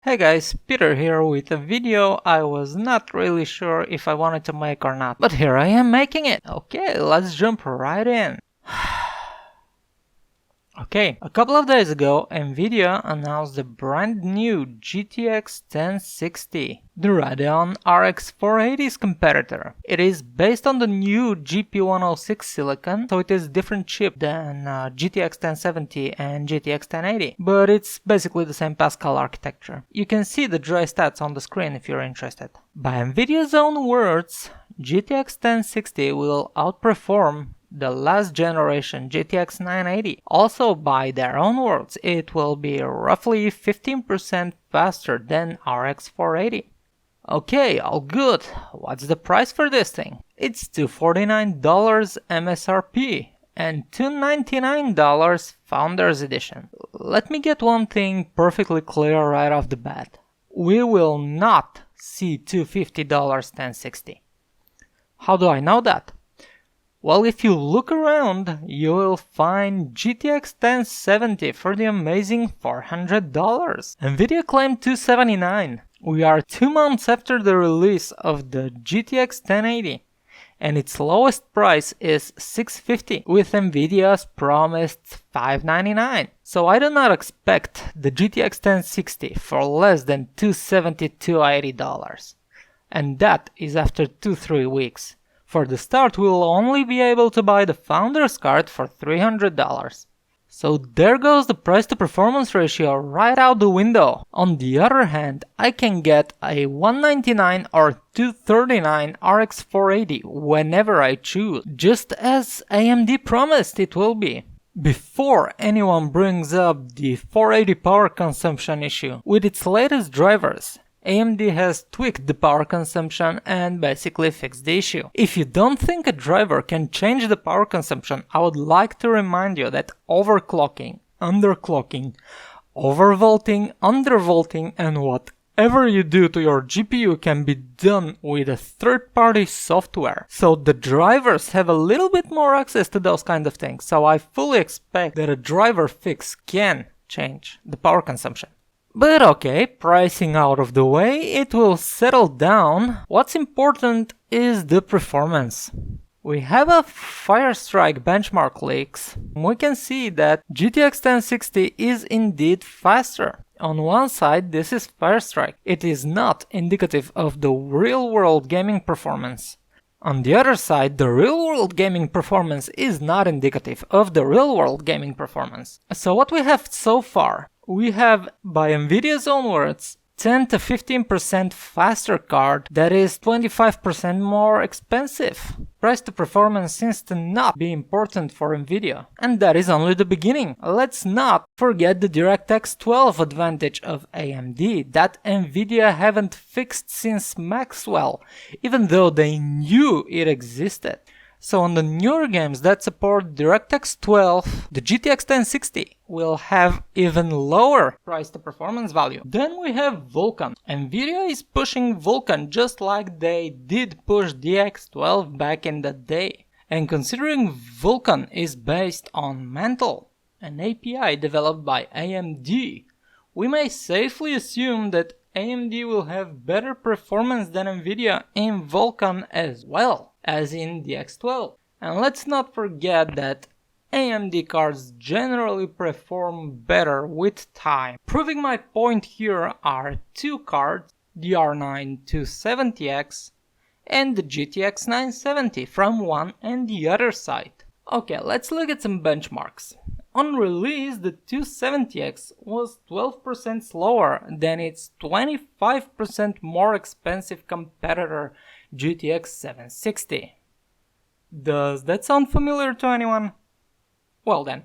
Hey guys, Peter here with a video I was not really sure if I wanted to make or not, but here I am making it. Okay, let's jump right in. Okay, a couple of days ago, Nvidia announced the brand new GTX 1060, the Radeon RX 480's competitor. It is based on the new GP106 silicon, so it is a different chip than GTX 1070 and GTX 1080, but it's basically the same Pascal architecture. You can see the dry stats on the screen if you're interested. By Nvidia's own words, GTX 1060 will outperform the last generation GTX 980. Also, by their own words, it will be roughly 15% faster than RX 480. Okay, all good. What's the price for this thing? It's $249 MSRP and $299 Founders Edition. Let me get one thing perfectly clear right off the bat. We will not see $250 1060. How do I know that? Well, if you look around, you will find GTX 1070 for the amazing $400. Nvidia claimed $279. We are 2 months after the release of the GTX 1080, and its lowest price is $650, with Nvidia's promised $599. So I do not expect the GTX 1060 for less than $270 to $280. And that is after 2-3 weeks. For the start, we'll only be able to buy the Founders card for $300. So there goes the price to performance ratio right out the window. On the other hand, I can get a $199 or $239 RX 480 whenever I choose, just as AMD promised it will be. Before anyone brings up the 480 power consumption issue, with its latest drivers, AMD has tweaked the power consumption and basically fixed the issue. If you don't think a driver can change the power consumption, I would like to remind you that overclocking, underclocking, overvolting, undervolting, and whatever you do to your GPU can be done with a third-party software. So the drivers have a little bit more access to those kind of things, so I fully expect that a driver fix can change the power consumption. But okay, pricing out of the way, it will settle down. What's important is the performance. We have a Firestrike benchmark leaks. We can see that GTX 1060 is indeed faster. On one side, this is Firestrike. It is not indicative of the real-world gaming performance. On the other side, the real-world gaming performance is not indicative of the real-world gaming performance. So what we have so far? We have, by Nvidia's own words, 10 to 15% faster card that is 25% more expensive. Price to performance seems to not be important for Nvidia. And that is only the beginning. Let's not forget the DirectX 12 advantage of AMD that Nvidia haven't fixed since Maxwell, even though they knew it existed. So on the newer games that support DirectX 12, the GTX 1060 will have even lower price to performance value. Then we have Vulkan. Nvidia is pushing Vulkan just like they did push DX12 back in the day. And considering Vulkan is based on Mantle, an API developed by AMD, we may safely assume that AMD will have better performance than Nvidia in Vulkan as well as in DX12. And let's not forget that AMD cards generally perform better with time. Proving my point here are two cards, the R9 270X and the GTX 970 from one and the other side. Okay, let's look at some benchmarks. On release, the 270X was 12% slower than its 25% more expensive competitor GTX 760. Does that sound familiar to anyone? Well then,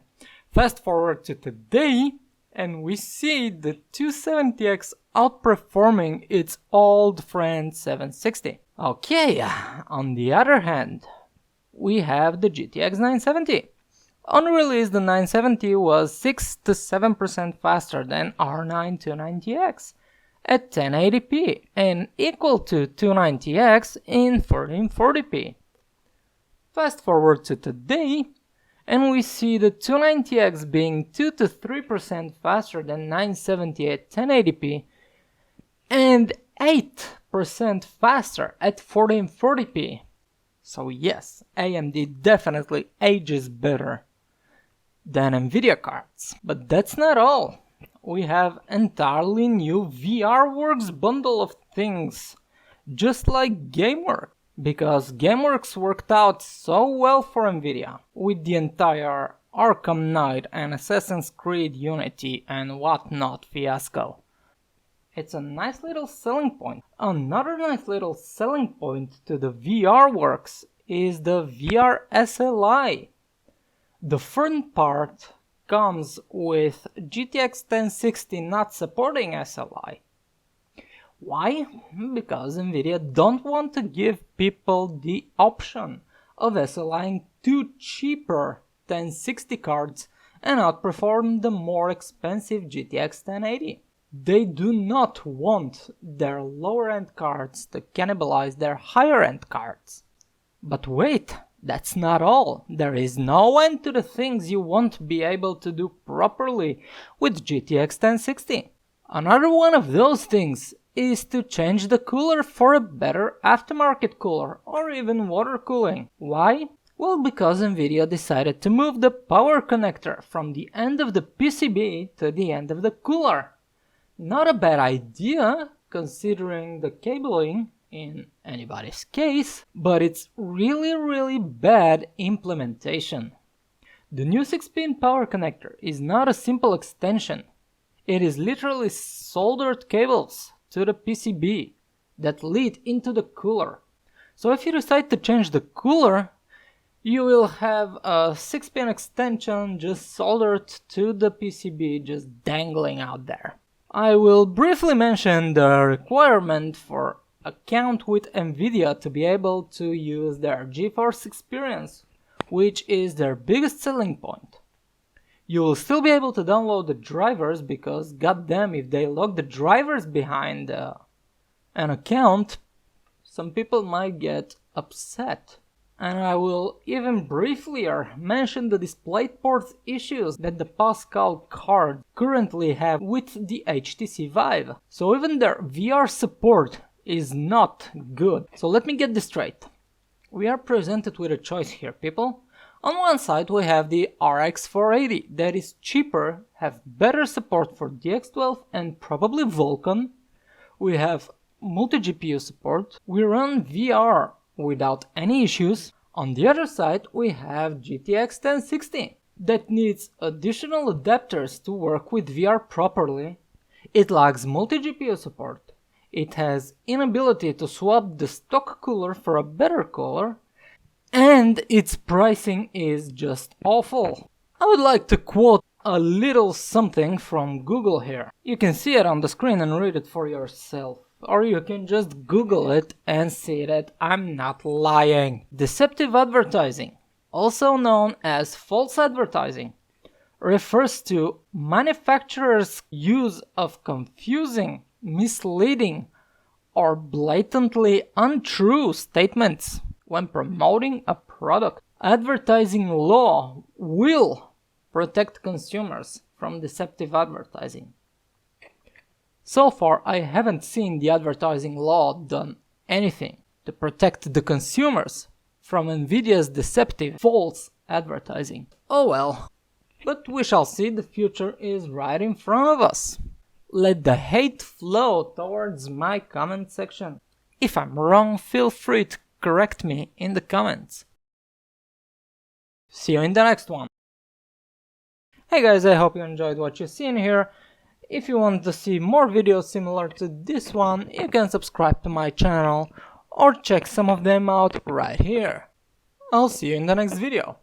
fast forward to today and we see the 270X outperforming its old friend 760. Okay, on the other hand, we have the GTX 970. On release, the 970 was 6 to 7% faster than R9 290X at 1080p and equal to 290X in 1440p. Fast forward to today and we see the 290X being 2 to 3% faster than 970 at 1080p and 8% faster at 1440p. So yes, AMD definitely ages better than Nvidia cards. But that's not all. We have entirely new VRWorks bundle of things, just like GameWorks. Because GameWorks worked out so well for Nvidia, with the entire Arkham Knight and Assassin's Creed Unity and whatnot fiasco. It's a nice little selling point. Another nice little selling point to the VRWorks is the VR SLI. The fun part comes with GTX 1060 not supporting SLI. Why? Because Nvidia don't want to give people the option of SLIing two cheaper 1060 cards and outperform the more expensive GTX 1080. They do not want their lower-end cards to cannibalize their higher-end cards. But wait, that's not all. There is no end to the things you won't be able to do properly with GTX 1060. Another one of those things is to change the cooler for a better aftermarket cooler or even water cooling. Why? Well, because Nvidia decided to move the power connector from the end of the PCB to the end of the cooler. Not a bad idea, considering the cabling in anybody's case, but it's really bad implementation. The new 6-pin power connector is not a simple extension. It is literally soldered cables to the PCB that lead into the cooler. So if you decide to change the cooler, you will have a 6-pin extension just soldered to the PCB, just dangling out there. I will briefly mention the requirement for account with Nvidia to be able to use their GeForce experience, which is their biggest selling point. You will still be able to download the drivers because goddamn, if they lock the drivers behind an account, some people might get upset. And I will even briefly mention the DisplayPort issues that the Pascal card currently have with the HTC Vive. So even their VR support is not good. So let me get this straight. We are presented with a choice here, people. On one side we have the RX 480 that is cheaper, have better support for DX12 and probably Vulkan. We have multi-GPU support. We run VR without any issues. On the other side we have GTX 1060 that needs additional adapters to work with VR properly. It lacks multi-GPU support. It has inability to swap the stock cooler for a better cooler, and its pricing is just awful. I would like to quote a little something from Google here. You can see it on the screen and read it for yourself. Or you can just Google it and see that I'm not lying. Deceptive advertising, also known as false advertising, refers to manufacturers' use of confusing, misleading, or blatantly untrue statements when promoting a product. Advertising law will protect consumers from deceptive advertising. So far, I haven't seen the advertising law done anything to protect the consumers from Nvidia's deceptive, false advertising. Oh well. But we shall see, the future is right in front of us. Let the hate flow towards my comment section. If I'm wrong, feel free to correct me in the comments. See you in the next one. Hey guys, I hope you enjoyed what you've seen here. If you want to see more videos similar to this one, you can subscribe to my channel or check some of them out right here. I'll see you in the next video.